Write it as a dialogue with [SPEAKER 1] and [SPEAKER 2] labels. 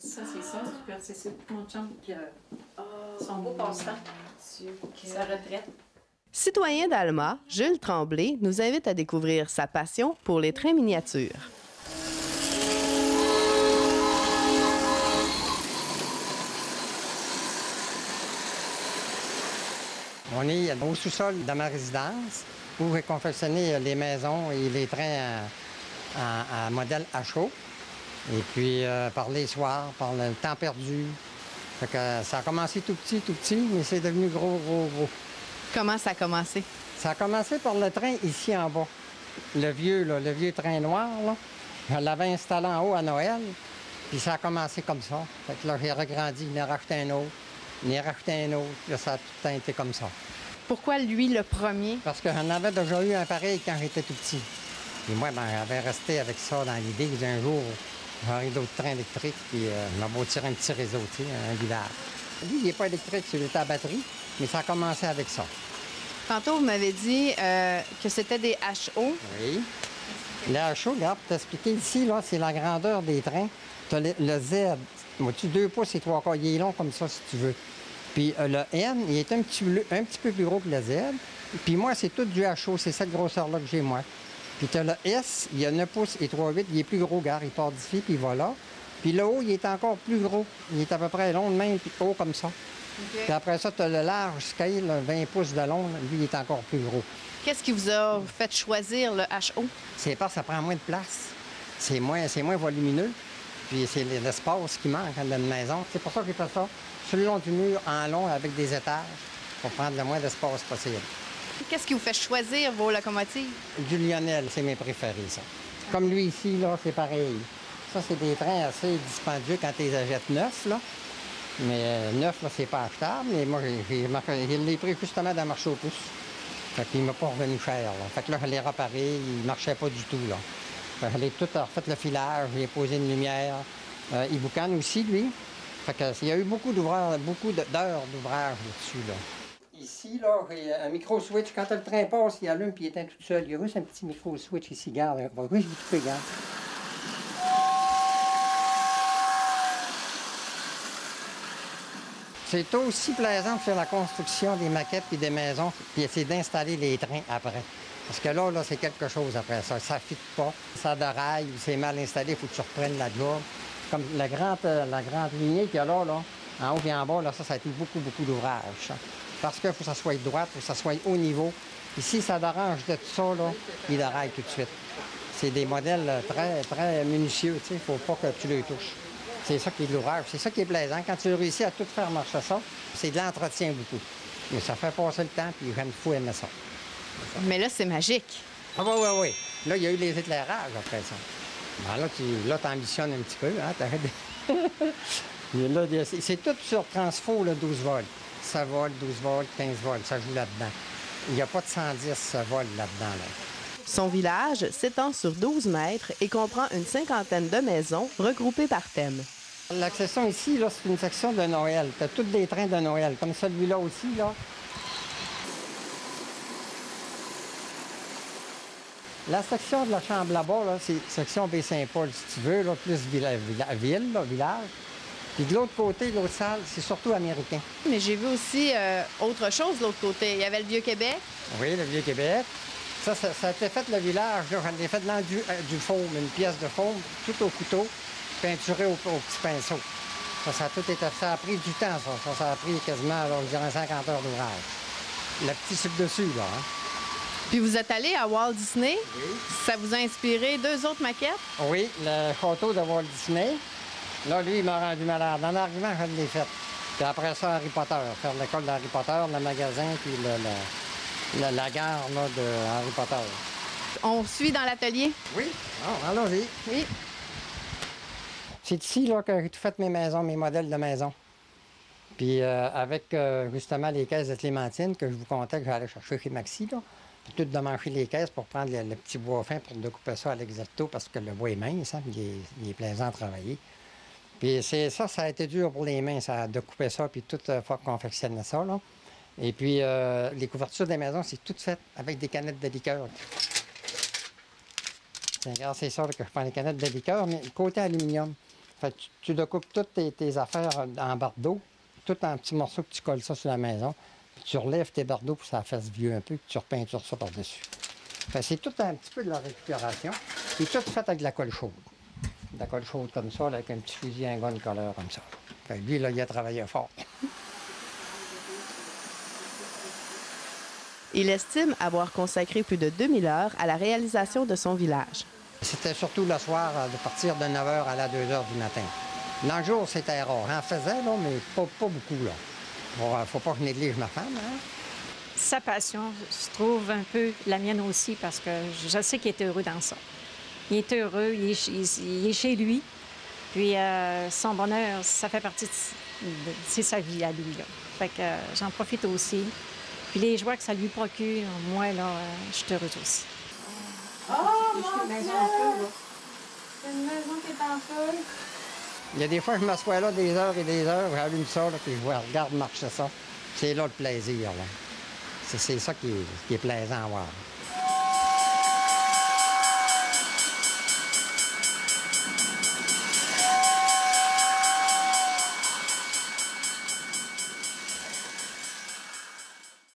[SPEAKER 1] Ça, c'est ça. C'est ça. Mon chum, puis son beau passe-temps. Sa retraite.
[SPEAKER 2] Citoyen d'Alma, Jules Tremblay nous invite à découvrir sa passion pour les trains miniatures.
[SPEAKER 3] On est au sous-sol de ma résidence où est confectionné les maisons et les trains à modèle HO. Et puis par les soirs, par le temps perdu. Fait que ça a commencé tout petit, mais c'est devenu gros.
[SPEAKER 2] Comment ça a commencé?
[SPEAKER 3] Ça a commencé par le train ici en bas. Le vieux train noir, là. Je l'avais installé en haut à Noël, puis ça a commencé comme ça. Fait que là, j'ai regrandi, il en a racheté un autre, il en a racheté un autre, là, ça a tout le temps été comme ça.
[SPEAKER 2] Pourquoi lui le premier?
[SPEAKER 3] Parce que j'en avais déjà eu un pareil quand j'étais tout petit. Et moi, ben, j'avais resté avec ça dans l'idée d'un jour, j'aurais d'autres trains électriques, puis je m'en bâtirais un petit réseau, tu sais, un village. Lui, il n'est pas électrique, il est à batterie, mais ça a commencé avec ça.
[SPEAKER 2] Tantôt, vous m'avez dit que c'était des HO.
[SPEAKER 3] Oui. Les HO, regarde, pour t'expliquer, ici, là, c'est la grandeur des trains. Tu as le Z, vois-tu, 2 pouces et 3 quarts. Il est long comme ça, si tu veux. Puis le N, il est un petit peu plus gros que le Z. Puis moi, c'est tout du HO, c'est cette grosseur-là que j'ai, moi. Puis tu as le S, il y a 9 pouces et 3,8, il est plus gros, gare, il part d'ici, puis il va là. Puis le haut, il est encore plus gros. Il est à peu près long de même, puis haut comme ça. Okay. Puis après ça, tu as le large scale, 20 pouces de long, lui, il est encore plus gros.
[SPEAKER 2] Qu'est-ce qui vous a fait choisir le HO?
[SPEAKER 3] C'est parce que ça prend moins de place. C'est moins volumineux. Puis c'est l'espace qui manque dans une maison. C'est pour ça que j'ai fait ça sur le long du mur, en long, avec des étages, pour prendre le moins d'espace possible.
[SPEAKER 2] Qu'est-ce qui vous fait choisir vos locomotives?
[SPEAKER 3] Du Lionel, c'est mes préférés, ça. Comme lui ici, là, c'est pareil. Ça, c'est des trains assez dispendieux quand tu les achètes neufs, là. Mais neuf, là, c'est pas achetable. Mais moi, je l'ai pris justement dans le marché aux puces. Fait qu'il m'a pas revenu cher, là. Fait que là, je l'ai réparé, il marchait pas du tout, là. Fait que je l'ai tout refait le filage, j'ai posé une lumière. Il boucane aussi, lui. Fait que il y a eu beaucoup d'heures d'ouvrage là-dessus, là. Ici, là, j'ai un micro-switch. Quand le train passe, il allume puis il éteint tout seul. Il y a juste un petit micro-switch ici, garde. Oui, je vais tout regarde. C'est aussi plaisant de faire la construction des maquettes et des maisons, puis essayer d'installer les trains après. Parce que là, c'est quelque chose après ça. Ça ne fit pas, ça déraille, c'est mal installé, il faut que tu reprennes la job. Comme la grande lignée qu'il y a là, en haut et en bas, là, ça a été beaucoup d'ouvrage. Parce qu'il faut que ça soit droit, il faut que ça soit haut niveau. Puis si ça dérange de tout ça, là, il déraille tout de suite. C'est des modèles très minutieux, il ne faut pas que tu les touches. C'est ça qui est de l'ouvrage. C'est ça qui est plaisant. Quand tu réussis à tout faire marcher ça, c'est de l'entretien beaucoup. Mais ça fait passer le temps, puis j'aime fou aimer ça.
[SPEAKER 2] Mais là, c'est magique.
[SPEAKER 3] Ah oui. Là, il y a eu les éclairages après ça. Ben là, tu ambitionnes un petit peu. Hein? C'est tout sur transfo, là, 12 volts. 7 volts, 12 volts, 15 volts. Ça joue là-dedans. Il n'y a pas de 110 volts là-dedans. Là.
[SPEAKER 2] Son village s'étend sur 12 mètres et comprend une cinquantaine de maisons regroupées par thème.
[SPEAKER 3] La section ici, là, c'est une section de Noël. Tu as tous des trains de Noël, comme celui-là aussi, là. La section de la chambre là-bas, là, c'est section Baie-Saint-Paul, si tu veux, là, plus village. Puis de l'autre côté, l'autre salle, c'est surtout américain.
[SPEAKER 2] Mais j'ai vu aussi autre chose de l'autre côté. Il y avait le Vieux-Québec.
[SPEAKER 3] Oui, le Vieux-Québec. Ça a été fait le village, là. J'en ai fait dans du faume, une pièce de faume, tout au couteau, peinturé au petit pinceau. Ça a tout été fait. Ça a pris du temps, ça. Ça a pris quasiment, alors, je dirais, 50 heures d'ouvrage. Le petit sucre dessus, là. Hein?
[SPEAKER 2] Puis vous êtes allé à Walt Disney.
[SPEAKER 3] Oui.
[SPEAKER 2] Ça vous a inspiré 2 autres maquettes?
[SPEAKER 3] Oui, le château de Walt Disney. Là, lui, il m'a rendu malade. Dans l'argument, je l'ai fait. Puis après ça, Harry Potter. Faire l'école d'Harry Potter, le magasin, puis la gare là, de Harry Potter.
[SPEAKER 2] On suit dans l'atelier?
[SPEAKER 3] Oui. Oh, allons-y.
[SPEAKER 2] Oui.
[SPEAKER 3] C'est ici là, que j'ai tout fait mes maisons, mes modèles de maison. Puis avec justement les caisses de clémentine que je vous contais que j'allais chercher chez Maxi, là. Puis tout démancher les caisses pour prendre le petit bois fin pour découper ça à l'exacto parce que le bois est mince, hein, il est plaisant à travailler. Puis ça a été dur pour les mains, ça, de couper ça, puis tout fois confectionner ça, là. Et puis, les couvertures des maisons, c'est tout fait avec des canettes de liqueur. Regarde, c'est ça là, que je prends les canettes de liqueur, mais côté aluminium. Fait que tu découpes toutes tes affaires en bardeaux, tout en petits morceaux, que tu colles ça sur la maison. Puis tu relèves tes bardeaux pour que ça fasse vieux un peu, puis tu repeintures ça par-dessus. C'est tout un petit peu de la récupération. Puis tout fait avec de la colle chaude. De la colle chaude comme ça, là, avec un petit fusil, un gun color comme ça. Fait que lui, là, il a travaillé fort.
[SPEAKER 2] Il estime avoir consacré plus de 2000 heures à la réalisation de son village.
[SPEAKER 3] C'était surtout le soir, de partir de 9 h à la 2 h du matin. Dans le jour, c'était rare. J'en faisais, là, mais pas beaucoup, là. Bon, faut pas que je néglige ma femme, hein?
[SPEAKER 1] Sa passion, je trouve un peu la mienne aussi, parce que je sais qu'il est heureux dans ça. Il est heureux, il est chez lui. Puis son bonheur, ça fait partie c'est sa vie à lui, là. Fait que j'en profite aussi. Puis les joies que ça lui procure, moi, là, je suis heureuse aussi.
[SPEAKER 4] Oh, mon Dieu! C'est une maison qui est en feu.
[SPEAKER 3] Il y a des fois, je m'assois là des heures et des heures, j'allume ça, là, puis je regarde marcher ça. C'est là le plaisir, là. C'est ça qui est plaisant à voir.